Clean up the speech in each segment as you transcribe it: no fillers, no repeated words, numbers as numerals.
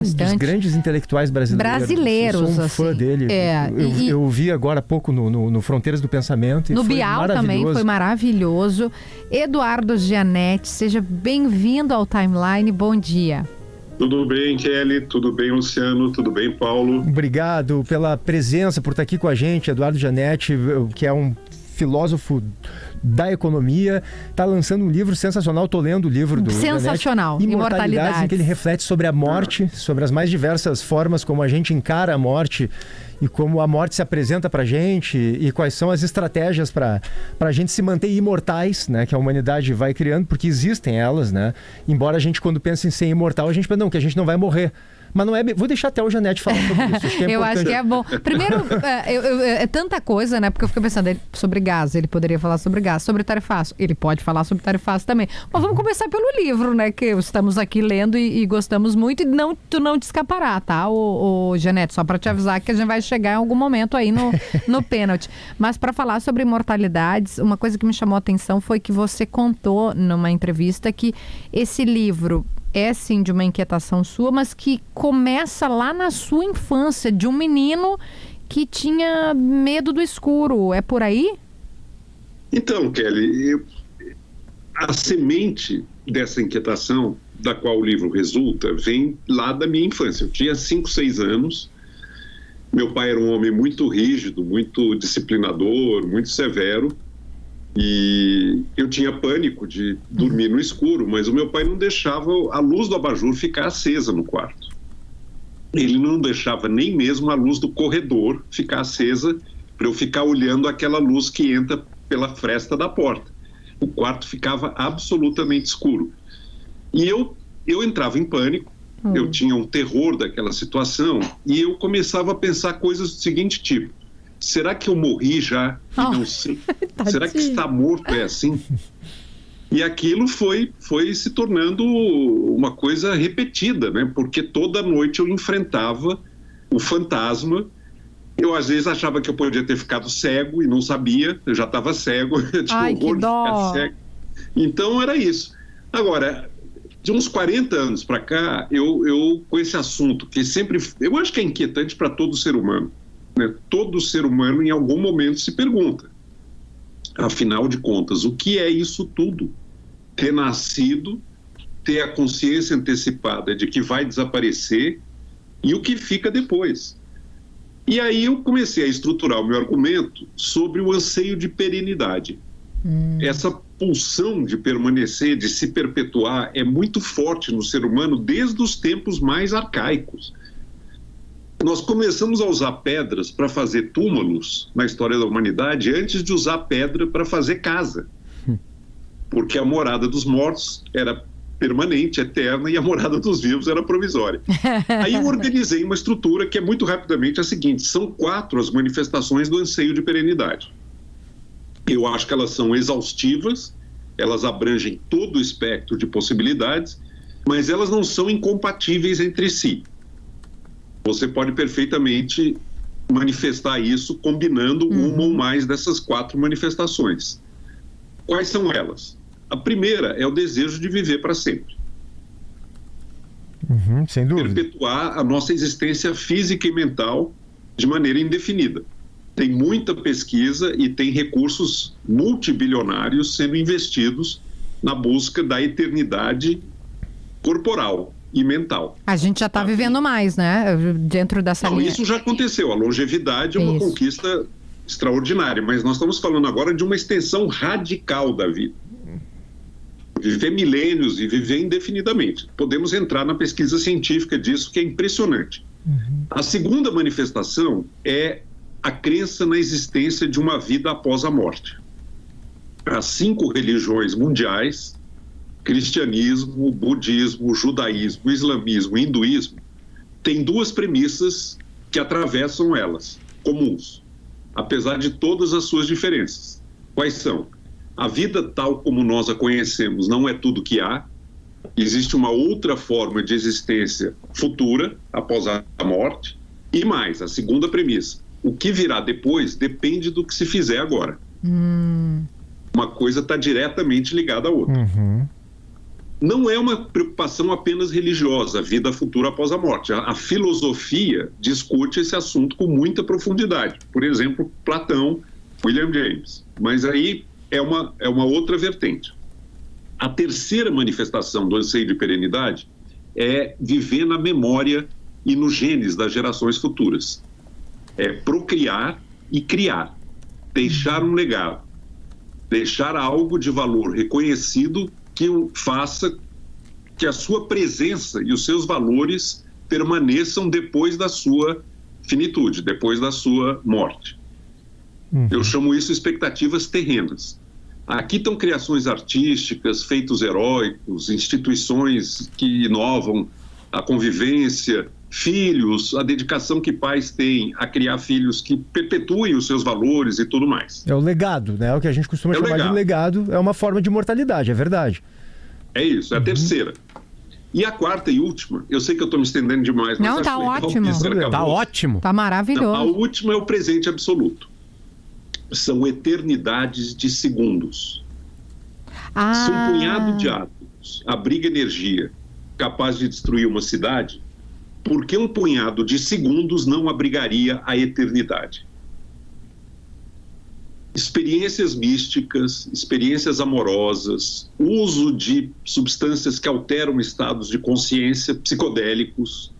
Dos grandes intelectuais brasileiros. Eu sou um fã dele. Eu vi agora há pouco no Fronteiras do Pensamento. No Bial também foi maravilhoso. Eduardo Gianetti, seja bem-vindo ao Timeline. Bom dia. Tudo bem, Kelly? Tudo bem, Luciano? Tudo bem, Paulo? Obrigado pela presença, por estar aqui com a gente. Eduardo Gianetti, que é um filósofo da economia, está lançando um livro sensacional. Estou lendo o livro do sensacional, Gianetti, Imortalidades, em que ele reflete sobre a morte, sobre as mais diversas formas como a gente encara a morte e como a morte se apresenta para a gente e quais são as estratégias para a gente se manter imortais, né, que a humanidade vai criando, porque existem elas, né? Embora a gente, quando pensa em ser imortal, a gente pensa, não, que a gente não vai morrer. Mas não é... Vou deixar até o Gianetti falar sobre isso. Acho que é eu acho que é bom. Primeiro, é tanta coisa, né? Porque eu fico pensando sobre gás. Ele poderia falar sobre gás. Sobre tarifaço. Ele pode falar sobre tarifaço também. Mas vamos começar pelo livro, né? Que estamos aqui lendo e gostamos muito. E tu não te escapará, tá, o Gianetti? Só para te avisar que a gente vai chegar em algum momento aí no pênalti. Mas para falar sobre imortalidades, uma coisa que me chamou a atenção foi que você contou numa entrevista que esse livro é sim de uma inquietação sua, mas que começa lá na sua infância, de um menino que tinha medo do escuro. É por aí? Então, Kelly, a semente dessa inquietação, da qual o livro resulta, vem lá da minha infância. Eu tinha 5, 6 anos. Meu pai era um homem muito rígido, muito disciplinador, muito severo. E eu tinha pânico de dormir no escuro, mas o meu pai não deixava a luz do abajur ficar acesa no quarto. Ele não deixava nem mesmo a luz do corredor ficar acesa para eu ficar olhando aquela luz que entra pela fresta da porta. O quarto ficava absolutamente escuro. E eu entrava em pânico, eu tinha um terror daquela situação e eu começava a pensar coisas do seguinte tipo: será que eu morri já e não sei? Será que estar morto é assim? E aquilo foi se tornando uma coisa repetida, né? Porque toda noite eu enfrentava o fantasma. Eu às vezes achava que eu podia ter ficado cego e não sabia, eu já estava cego. Ai, que dó! Cego. Então era isso. Agora, de uns 40 anos para cá, eu com esse assunto, que sempre... Eu acho que é inquietante para todo ser humano. Todo ser humano em algum momento se pergunta, afinal de contas, o que é isso tudo? Ter nascido, ter a consciência antecipada de que vai desaparecer e o que fica depois. E aí eu comecei a estruturar o meu argumento sobre o anseio de perenidade. Essa pulsão de permanecer, de se perpetuar, é muito forte no ser humano desde os tempos mais arcaicos. Nós começamos a usar pedras para fazer túmulos na história da humanidade antes de usar pedra para fazer casa. Porque a morada dos mortos era permanente, eterna, e a morada dos vivos era provisória. Aí eu organizei uma estrutura que é muito rapidamente a seguinte: são 4 as manifestações do anseio de perenidade. Eu acho que elas são exaustivas, elas abrangem todo o espectro de possibilidades, mas elas não são incompatíveis entre si. Você pode perfeitamente manifestar isso combinando uma ou mais dessas 4 manifestações. Quais são elas? A primeira é o desejo de viver para sempre. Sem dúvida. Perpetuar a nossa existência física e mental de maneira indefinida. Tem muita pesquisa e tem recursos multibilionários sendo investidos na busca da eternidade corporal e mental. A gente já está vivendo mais, né? Dentro dessa linha. Isso já aconteceu. A longevidade é uma conquista extraordinária, mas nós estamos falando agora de uma extensão radical da vida. Viver milênios e viver indefinidamente. Podemos entrar na pesquisa científica disso, que é impressionante. A segunda manifestação é a crença na existência de uma vida após a morte. As 5 religiões mundiais, cristianismo, budismo, judaísmo, islamismo e hinduísmo, têm 2 premissas que atravessam elas, comuns, apesar de todas as suas diferenças. Quais são? A vida tal como nós a conhecemos não é tudo que há. Existe uma outra forma de existência futura, após a morte. E mais, a segunda premissa: o que virá depois depende do que se fizer agora. Uma coisa está diretamente ligada à outra. não é uma preocupação apenas religiosa, a vida futura após a morte. A filosofia discute esse assunto com muita profundidade. Por exemplo, Platão, William James. Mas aí é uma outra vertente. A terceira manifestação do anseio de perenidade é viver na memória e nos genes das gerações futuras. É procriar e criar, deixar um legado, deixar algo de valor reconhecido que faça que a sua presença e os seus valores permaneçam depois da sua finitude, depois da sua morte. Eu chamo isso expectativas terrenas. Aqui estão criações artísticas, feitos heróicos, instituições que inovam a convivência, filhos, a dedicação que pais têm a criar filhos que perpetuem os seus valores e tudo mais. É o legado, né? O que a gente costuma chamar de legado, é uma forma de imortalidade, é verdade. É isso, é a terceira. E a quarta e última, eu sei que eu estou me estendendo demais, mas não, tá ótimo. Tá ótimo. Tá maravilhoso. Então, a última é o presente absoluto. São eternidades de segundos. Se um punhado de átomos abriga energia capaz de destruir uma cidade, por que um punhado de segundos não abrigaria a eternidade? Experiências místicas, experiências amorosas, uso de substâncias que alteram estados de consciência, psicodélicos,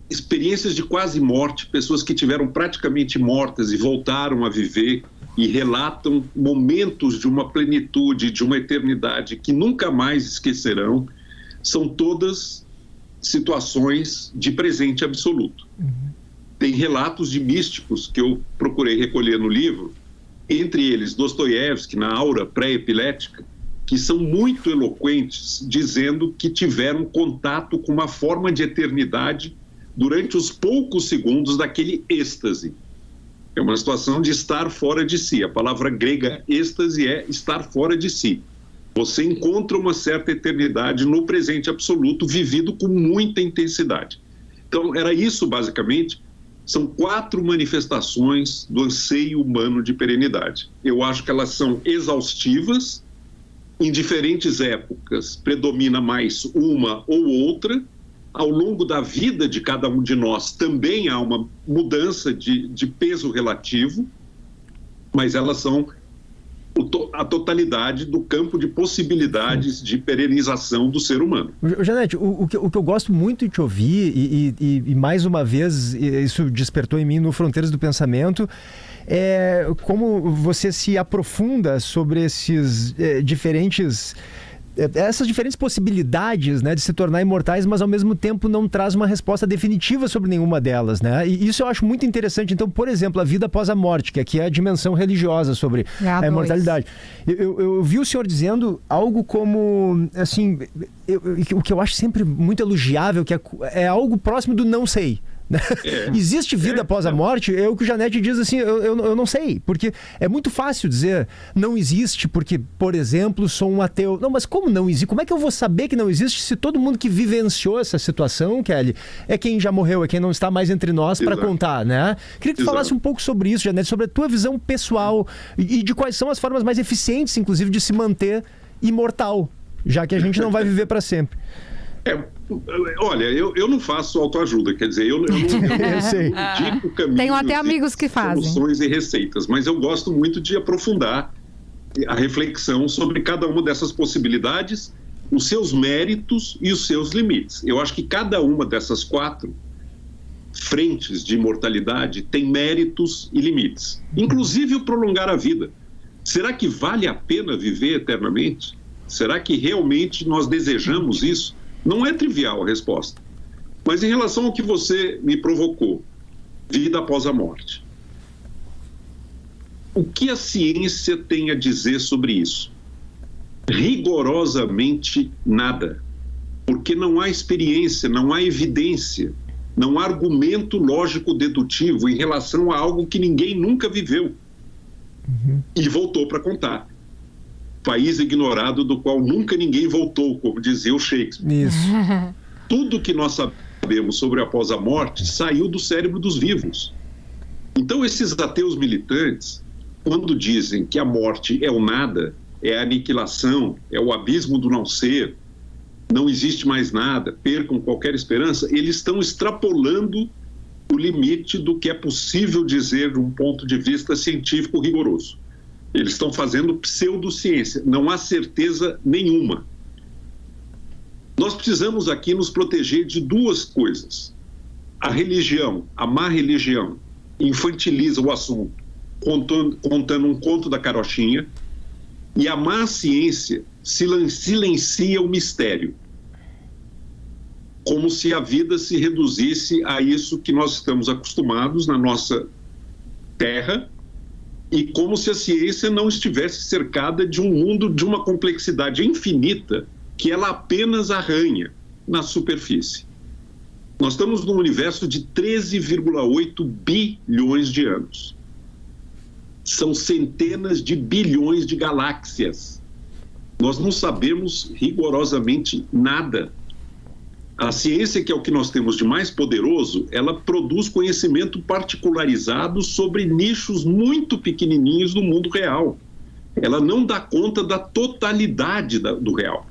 experiências de quase morte, pessoas que tiveram praticamente mortas e voltaram a viver e relatam momentos de uma plenitude, de uma eternidade que nunca mais esquecerão, são todas situações de presente absoluto. Tem relatos de místicos que eu procurei recolher no livro, entre eles Dostoiévski, na aura pré-epilética, que são muito eloquentes, dizendo que tiveram contato com uma forma de eternidade durante os poucos segundos daquele êxtase. É uma situação de estar fora de si. A palavra grega êxtase é estar fora de si. Você encontra uma certa eternidade no presente absoluto, vivido com muita intensidade. Então, era isso, basicamente. São 4 manifestações do anseio humano de perenidade. Eu acho que elas são exaustivas, em diferentes épocas predomina mais uma ou outra. Ao longo da vida de cada um de nós também há uma mudança de peso relativo, mas elas são a totalidade do campo de possibilidades de perenização do ser humano. Janete, o que eu gosto muito de te ouvir, e mais uma vez isso despertou em mim no Fronteiras do Pensamento, é como você se aprofunda sobre esses essas diferentes possibilidades, né, de se tornar imortais, mas ao mesmo tempo não traz uma resposta definitiva sobre nenhuma delas, né? E isso eu acho muito interessante. Então, por exemplo, a vida após a morte, que aqui é a dimensão religiosa sobre a imortalidade. Eu vi o senhor dizendo algo como, assim, o que eu acho sempre muito elogiável, que é algo próximo do não sei. Existe vida após a morte? É o que o Janete diz assim, eu não sei, porque é muito fácil dizer não existe porque, por exemplo, sou um ateu. Não, mas como não existe? Como é que eu vou saber que não existe se todo mundo que vivenciou essa situação, Kelly, é quem já morreu, é quem não está mais entre nós para contar, né? Queria que tu falasse um pouco sobre isso, Janete, sobre a tua visão pessoal e de quais são as formas mais eficientes, inclusive, de se manter imortal, já que a gente não vai viver para sempre. Olha, eu não faço autoajuda, quer dizer, eu não indico caminhos. Tenho até amigos que fazem soluções e receitas, mas eu gosto muito de aprofundar a reflexão sobre cada uma dessas possibilidades, os seus méritos e os seus limites. Eu acho que cada uma dessas 4 frentes de imortalidade tem méritos e limites, inclusive o prolongar a vida. Será que vale a pena viver eternamente? Será que realmente nós desejamos isso? Não é trivial a resposta. Mas em relação ao que você me provocou, vida após a morte, o que a ciência tem a dizer sobre isso? Rigorosamente nada. Porque não há experiência, não há evidência, não há argumento lógico-dedutivo em relação a algo que ninguém nunca viveu. E voltou para contar. País ignorado do qual nunca ninguém voltou, como dizia o Shakespeare. Isso. Tudo que nós sabemos sobre após a morte saiu do cérebro dos vivos. Então esses ateus militantes, quando dizem que a morte é o nada, é a aniquilação, é o abismo do não ser, não existe mais nada, percam qualquer esperança, eles estão extrapolando o limite do que é possível dizer de um ponto de vista científico rigoroso. Eles estão fazendo pseudociência, não há certeza nenhuma. Nós precisamos aqui nos proteger de duas coisas. A religião, a má religião, infantiliza o assunto, contando um conto da carochinha, e a má ciência silencia o mistério, como se a vida se reduzisse a isso que nós estamos acostumados na nossa terra, e como se a ciência não estivesse cercada de um mundo de uma complexidade infinita que ela apenas arranha na superfície. Nós estamos num universo de 13,8 bilhões de anos. São centenas de bilhões de galáxias. Nós não sabemos rigorosamente nada. A ciência, que é o que nós temos de mais poderoso, ela produz conhecimento particularizado sobre nichos muito pequenininhos do mundo real. Ela não dá conta da totalidade do real.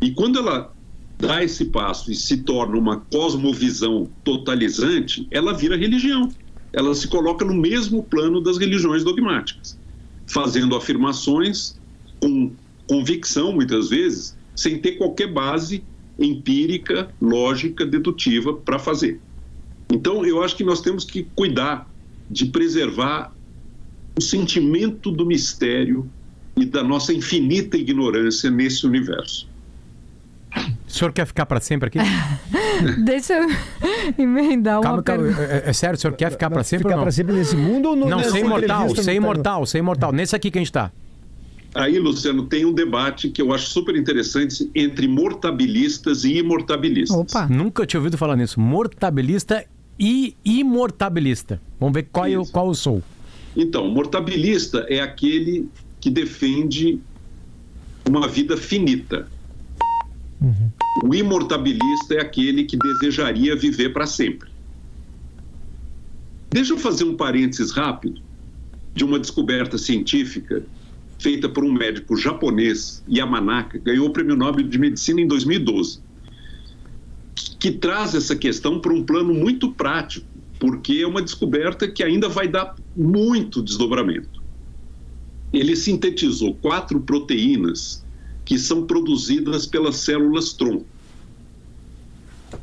E quando ela dá esse passo e se torna uma cosmovisão totalizante, ela vira religião. Ela se coloca no mesmo plano das religiões dogmáticas, fazendo afirmações com convicção, muitas vezes, sem ter qualquer base empírica, lógica, dedutiva para fazer. Então, eu acho que nós temos que cuidar de preservar o sentimento do mistério e da nossa infinita ignorância nesse universo. O senhor quer ficar para sempre aqui? Deixa eu emendar uma pergunta. É sério, o senhor quer ficar para sempre ficar ou não? Para sempre nesse mundo ou não, nessa ser imortal, entrevista ser imortal. Nesse aqui que a gente está. Aí, Luciano, tem um debate que eu acho super interessante entre mortabilistas e imortabilistas. Opa! Nunca tinha ouvido falar nisso. Mortabilista e imortabilista. Vamos ver qual eu sou. Então, mortabilista é aquele que defende uma vida finita. Uhum. O imortabilista é aquele que desejaria viver para sempre. Deixa eu fazer um parênteses rápido de uma descoberta científica feita por um médico japonês, Yamanaka, ganhou o Prêmio Nobel de Medicina em 2012, que traz essa questão para um plano muito prático, porque é uma descoberta que ainda vai dar muito desdobramento. Ele sintetizou 4 proteínas que são produzidas pelas células-tronco.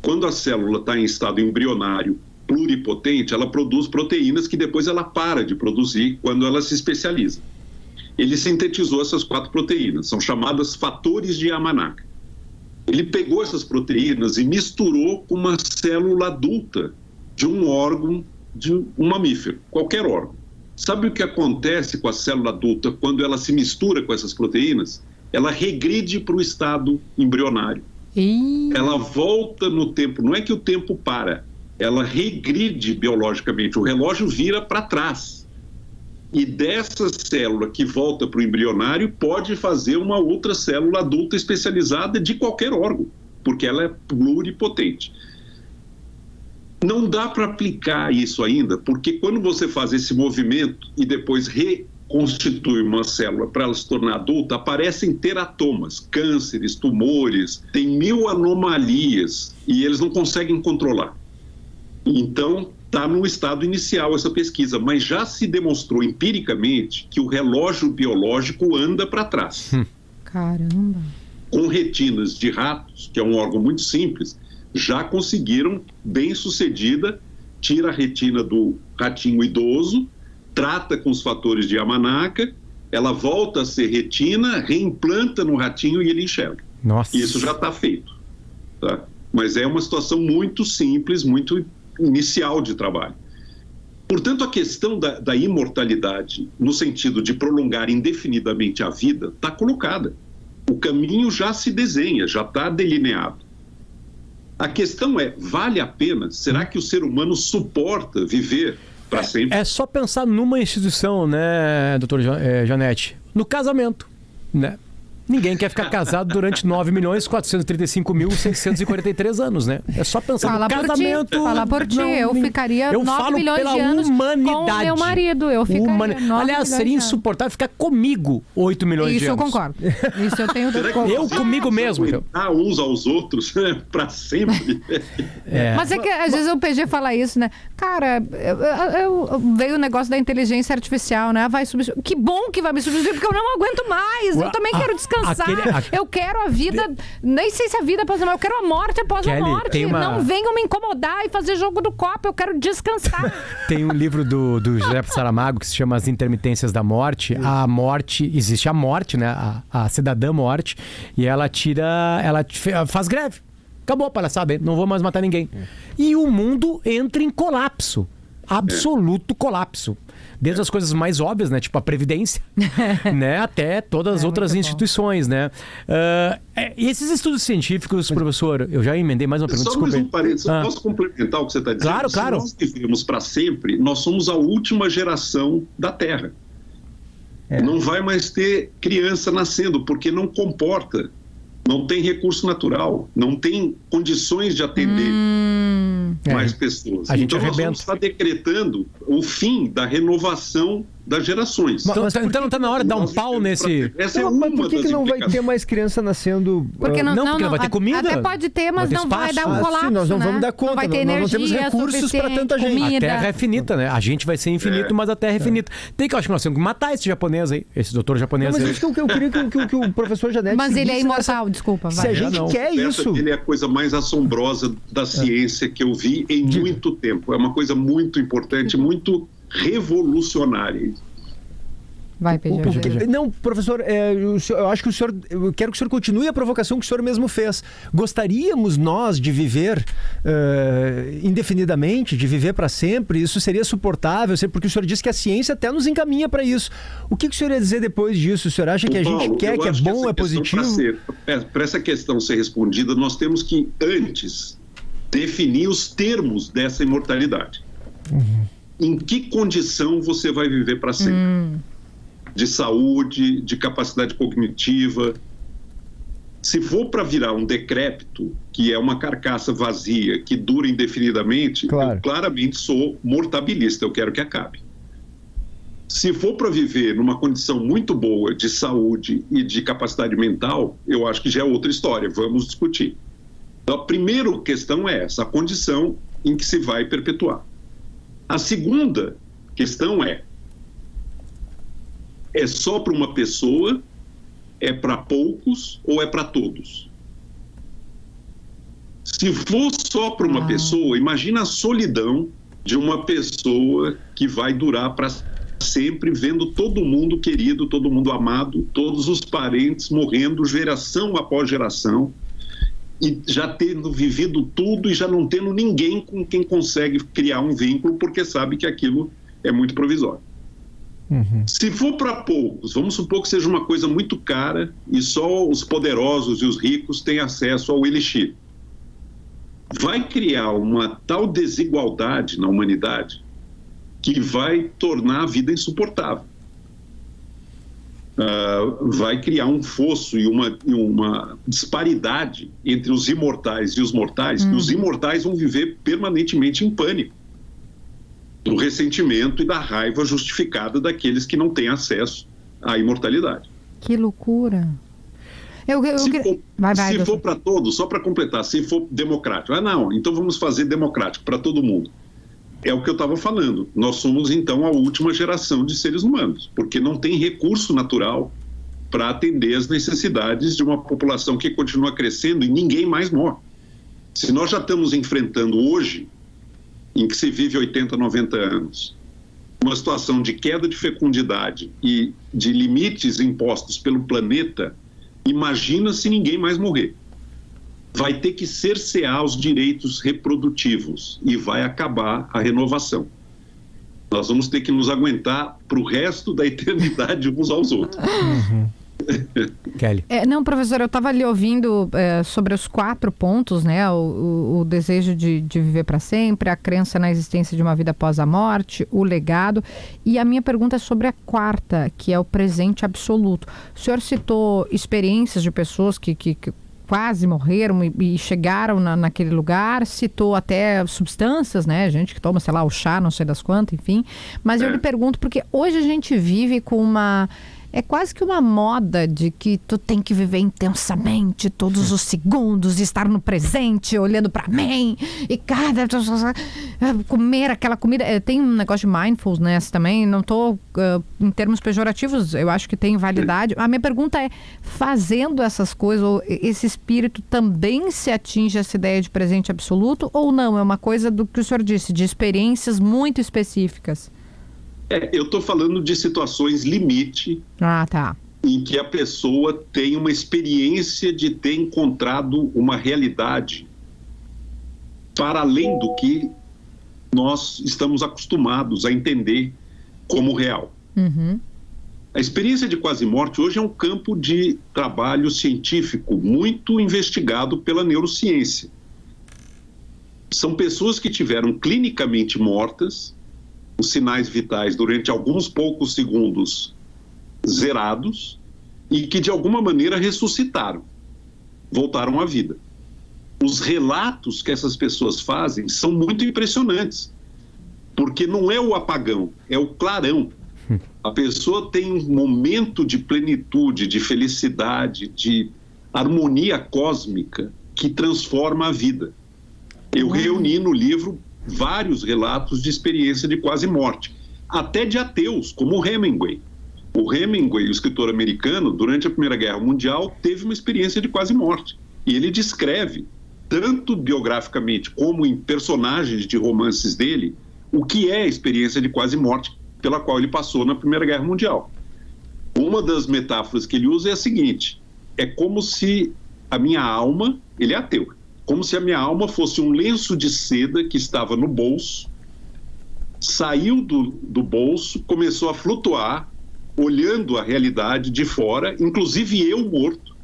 Quando a célula está em estado embrionário pluripotente, ela produz proteínas que depois ela para de produzir quando ela se especializa. Ele sintetizou essas 4 proteínas, são chamadas fatores de Yamanaka. Ele pegou essas proteínas e misturou com uma célula adulta de um órgão de um mamífero, qualquer órgão. Sabe o que acontece com a célula adulta quando ela se mistura com essas proteínas? Ela regride para o estado embrionário. Ela volta no tempo, não é que o tempo para, ela regride biologicamente, o relógio vira para trás. E dessa célula que volta para o embrionário pode fazer uma outra célula adulta especializada de qualquer órgão, porque ela é pluripotente. Não dá para aplicar isso ainda, porque quando você faz esse movimento e depois reconstitui uma célula para ela se tornar adulta, aparecem teratomas, cânceres, tumores, tem 1000 anomalias e eles não conseguem controlar. Então, está no estado inicial essa pesquisa, mas já se demonstrou empiricamente que o relógio biológico anda para trás. Caramba! Com retinas de ratos, que é um órgão muito simples, já conseguiram, bem sucedida, tira a retina do ratinho idoso, trata com os fatores de Yamanaka, ela volta a ser retina, reimplanta no ratinho e ele enxerga. Nossa. Isso já está feito. Tá? Mas é uma situação muito simples, muito inicial de trabalho. Portanto, a questão da imortalidade, no sentido de prolongar indefinidamente a vida, está colocada. O caminho já se desenha, já está delineado. A questão é, vale a pena? Será que o ser humano suporta viver para sempre? É só pensar numa instituição, né, doutor Janete? No casamento, né? Ninguém quer ficar casado durante 9.435.643 anos, né? É só pensar Fala no casamento. Fala por ti. Eu ficaria 9 milhões pela de anos humanidade. com o meu marido. Eu ficaria 9 Aliás, seria milhões de insuportável ficar comigo 8 milhões de Isso eu anos. concordo. Isso eu tenho... Eu comigo mesmo. Então. Uns aos outros para sempre. Mas é que às vezes o PG fala isso, né? Cara, veio o negócio da inteligência artificial, né? Vai substituir. Que bom que vai me substituir, porque eu não aguento mais. Eu também quero descansar. Eu quero a vida. Nem sei se a vida após a morte. Eu quero a morte após a morte. Não venham me incomodar e fazer jogo do copo. Eu quero descansar. Tem um livro do José Saramago que se chama As Intermitências da Morte. A morte, existe a morte, né? A cidadã morte. E ela faz greve. Acabou a palhaçada, hein? Não vou mais matar ninguém. E o mundo entra em colapso. Absoluto colapso. Desde as coisas mais óbvias, né? Tipo a Previdência, né? Até todas as outras instituições, né? E esses estudos científicos, professor, eu já emendei mais uma pergunta, desculpa. Só mais um parênteses, posso complementar o que você está dizendo? Claro, claro. Se nós vivemos para sempre, nós somos a última geração da Terra. Não vai mais ter criança nascendo, porque não comporta, não tem recurso natural, não tem condições de atender mais pessoas. Então nós vamos estar decretando o fim da renovação das gerações. Então não está na hora de dar um pau nesse... Essa é uma por que não vai ter mais criança nascendo? Porque porque não vai ter comida. Até pode ter, mas não vai dar um colapso, sim, nós não né? vamos dar conta, não vai ter energia, nós não temos recursos para tanta gente. Comida. A Terra é finita, né? A gente vai ser infinito, mas a Terra é finita. Tem que, eu acho que nós temos que matar esse japonês aí, esse doutor japonês Mas aí. isso que eu queria que o professor Janete... Mas ele é imortal, desculpa. Se a gente quer isso... Ele é a coisa mais assombrosa da ciência que eu vi em muito tempo. É uma coisa muito importante, muito revolucionária. Vai, PG. Não, professor, eu acho que eu quero que o senhor continue a provocação que o senhor mesmo fez. Gostaríamos nós de viver indefinidamente, de viver para sempre? Isso seria suportável? Porque o senhor disse que a ciência até nos encaminha para isso. O que o senhor ia dizer depois disso? O senhor acha que a gente quer, que é bom, é positivo? Para essa questão ser respondida, nós temos que, antes, definir os termos dessa imortalidade. Em que condição você vai viver para sempre? De saúde, de capacidade cognitiva. Se for para virar um decrépito, que é uma carcaça vazia, que dura indefinidamente, eu claramente sou mortabilista, eu quero que acabe. Se for para viver numa condição muito boa de saúde e de capacidade mental, eu acho que já é outra história, vamos discutir. Então, a primeira questão é essa, a condição em que se vai perpetuar. A segunda questão é só para uma pessoa, é para poucos ou é para todos? Se for só para uma pessoa, imagina a solidão de uma pessoa que vai durar para sempre, vendo todo mundo querido, todo mundo amado, todos os parentes morrendo, geração após geração, e já tendo vivido tudo e já não tendo ninguém com quem consegue criar um vínculo, porque sabe que aquilo é muito provisório. Se for para poucos, vamos supor que seja uma coisa muito cara e só os poderosos e os ricos têm acesso ao elixir. Vai criar uma tal desigualdade na humanidade que vai tornar a vida insuportável. Vai criar um fosso e uma disparidade entre os imortais e os mortais, que os imortais vão viver permanentemente em pânico do ressentimento e da raiva justificada daqueles que não têm acesso à imortalidade. Que loucura. Se for para todos, só para completar, se for democrático, não, então vamos fazer democrático para todo mundo. É o que eu estava falando. Nós somos, então, a última geração de seres humanos, porque não tem recurso natural para atender as necessidades de uma população que continua crescendo e ninguém mais morre. Se nós já estamos enfrentando hoje, em que se vive 80, 90 anos, uma situação de queda de fecundidade e de limites impostos pelo planeta, imagina se ninguém mais morrer. Vai ter que cercear os direitos reprodutivos e vai acabar a renovação. Nós vamos ter que nos aguentar para o resto da eternidade uns aos outros. Kelly. Não, professor, eu estava ali ouvindo sobre os 4 pontos, né? O desejo de viver para sempre, a crença na existência de uma vida após a morte, o legado. E a minha pergunta é sobre a 4ª, que é o presente absoluto. O senhor citou experiências de pessoas que quase morreram e chegaram naquele lugar, citou até substâncias, né? Gente que toma, sei lá, o chá, não sei das quantas, enfim. Mas eu lhe pergunto, porque hoje a gente vive com uma... É quase que uma moda de que tu tem que viver intensamente todos os segundos, estar no presente, olhando para mim, e comer aquela comida. Tem um negócio de mindfulness também, não estou em termos pejorativos, eu acho que tem validade. A minha pergunta é, fazendo essas coisas, esse espírito também se atinge essa ideia de presente absoluto ou não? É uma coisa do que o senhor disse, de experiências muito específicas. Eu estou falando de situações limite em que a pessoa tem uma experiência de ter encontrado uma realidade para além do que nós estamos acostumados a entender como real. Uhum. A experiência de quase morte hoje é um campo de trabalho científico muito investigado pela neurociência. São pessoas que tiveram clinicamente mortas, os sinais vitais durante alguns poucos segundos zerados e que de alguma maneira ressuscitaram, voltaram à vida. Os relatos que essas pessoas fazem são muito impressionantes, porque não é o apagão, é o clarão. A pessoa tem um momento de plenitude, de felicidade, de harmonia cósmica que transforma a vida. Eu reuni no livro vários relatos de experiência de quase morte, até de ateus, como o Hemingway. O Hemingway, o escritor americano, durante a Primeira Guerra Mundial, teve uma experiência de quase morte. E ele descreve, tanto biograficamente como em personagens de romances dele, o que é a experiência de quase morte pela qual ele passou na Primeira Guerra Mundial. Uma das metáforas que ele usa é a seguinte: é como se a minha alma, ele é ateu, como se a minha alma fosse um lenço de seda que estava no bolso, saiu do bolso, começou a flutuar, olhando a realidade de fora, inclusive eu morto.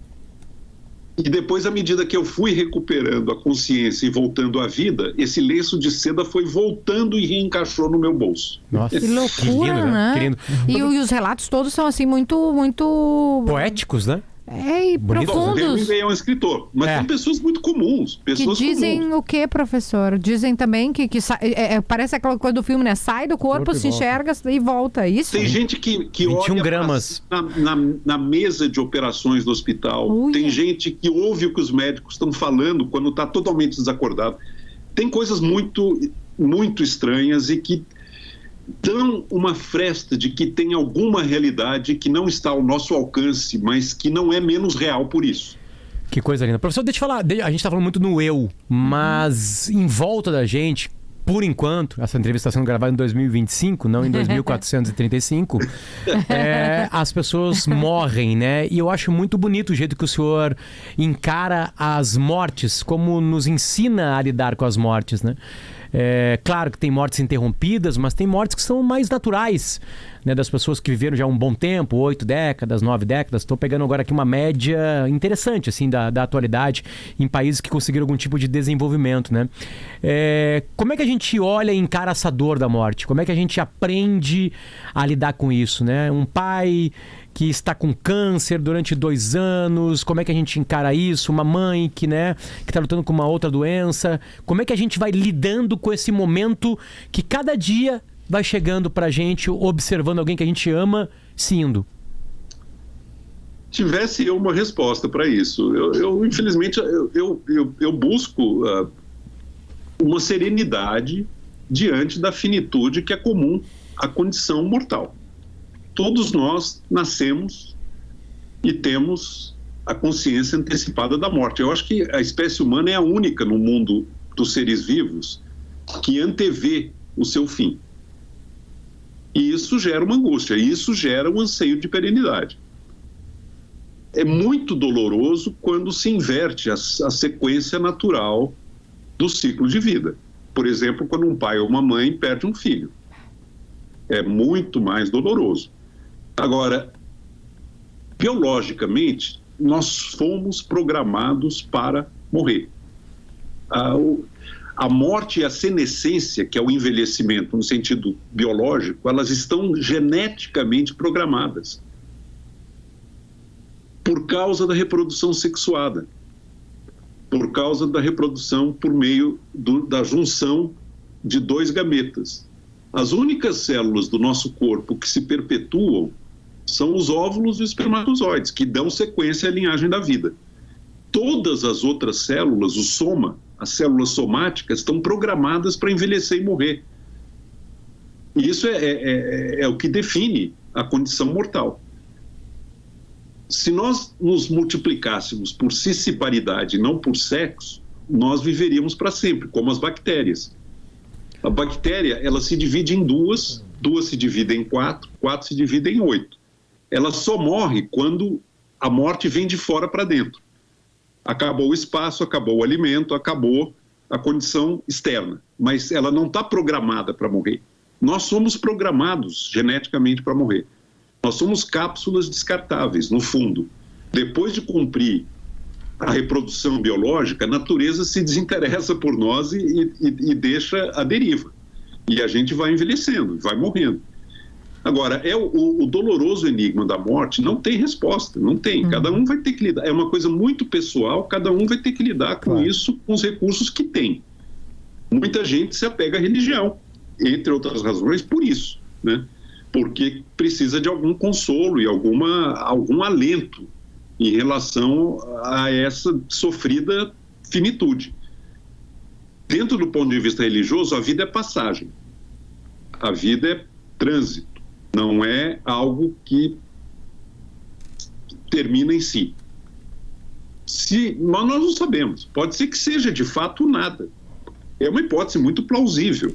E depois, à medida que eu fui recuperando a consciência e voltando à vida, esse lenço de seda foi voltando e reencaixou no meu bolso. Nossa, que loucura, lindo, né? Que lindo. E os relatos todos são assim muito... Poéticos, né? E profundos. O Hemingway é um escritor, mas são pessoas muito comuns. Pessoas que dizem comuns. o quê, professor? Dizem também que parece aquela coisa do filme, né? Sai do corpo, se enxerga e volta. Isso? Tem gente que 21 olha gramas. na mesa de operações do hospital. Ui. Tem gente que ouve o que os médicos estão falando quando está totalmente desacordado. Tem coisas muito, muito estranhas e que dão uma fresta de que tem alguma realidade que não está ao nosso alcance, mas que não é menos real por isso. Que coisa linda. Professor, deixa eu falar, a gente está falando muito no eu, mas em volta da gente, por enquanto, essa entrevista está sendo gravada em 2025, não em 2435, as pessoas morrem, né? E eu acho muito bonito o jeito que o senhor encara as mortes, como nos ensina a lidar com as mortes, né? Claro que tem mortes interrompidas, mas tem mortes que são mais naturais, né, das pessoas que viveram já um bom tempo, 8 décadas, 9 décadas. Estou pegando agora aqui uma média interessante assim, da atualidade em países que conseguiram algum tipo de desenvolvimento, né? Como é que a gente olha e encara essa dor da morte? Como é que a gente aprende a lidar com isso, né? Um pai que está com câncer durante 2 anos, como é que a gente encara isso? Uma mãe que está lutando com uma outra doença. Como é que a gente vai lidando com esse momento que cada dia vai chegando pra gente, observando alguém que a gente ama se indo? Tivesse eu uma resposta para isso. Eu infelizmente, eu busco uma serenidade diante da finitude que é comum à condição mortal. Todos nós nascemos e temos a consciência antecipada da morte. Eu acho que a espécie humana é a única no mundo dos seres vivos que antevê o seu fim. E isso gera uma angústia, e isso gera um anseio de perenidade. É muito doloroso quando se inverte a sequência natural do ciclo de vida. Por exemplo, quando um pai ou uma mãe perde um filho. É muito mais doloroso. Agora, Biologicamente, nós fomos programados para morrer. A morte e a senescência, que é o envelhecimento no sentido biológico, elas estão geneticamente programadas por causa da reprodução sexuada, por causa da reprodução por meio da junção de 2 gametas. As únicas células do nosso corpo que se perpetuam são os óvulos e os espermatozoides, que dão sequência à linhagem da vida. Todas as outras células, o soma, as células somáticas, estão programadas para envelhecer e morrer. E isso é o que define a condição mortal. Se nós nos multiplicássemos por cisparidade, não por sexo, nós viveríamos para sempre, como as bactérias. A bactéria, ela se divide em duas se dividem em 4 se dividem em 8. Ela só morre quando a morte vem de fora para dentro. Acabou o espaço, acabou o alimento, acabou a condição externa. Mas ela não está programada para morrer. Nós somos programados geneticamente para morrer. Nós somos cápsulas descartáveis, no fundo. Depois de cumprir a reprodução biológica, a natureza se desinteressa por nós e deixa a deriva. E a gente vai envelhecendo, vai morrendo. Agora, o doloroso enigma da morte não tem resposta, não tem. Cada um vai ter que lidar. É uma coisa muito pessoal, cada um vai ter que lidar com isso, com os recursos que tem. Muita gente se apega à religião, entre outras razões, por isso, né? Porque precisa de algum consolo e algum alento em relação a essa sofrida finitude. Dentro do ponto de vista religioso, a vida é passagem. A vida é trânsito. Não é algo que termina em si. Nós não sabemos. Pode ser que seja de fato nada. É uma hipótese muito plausível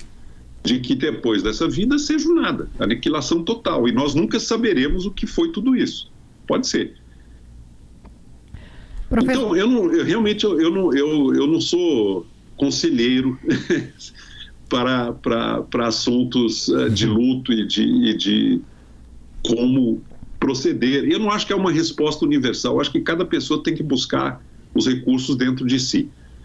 de que depois dessa vida seja o nada, aniquilação total. E nós nunca saberemos o que foi tudo isso. Pode ser. Professor... Então, eu não sou conselheiro para assuntos de luto e de como proceder. Eu não acho que é uma resposta universal. Eu acho que cada pessoa tem que buscar os recursos dentro de si.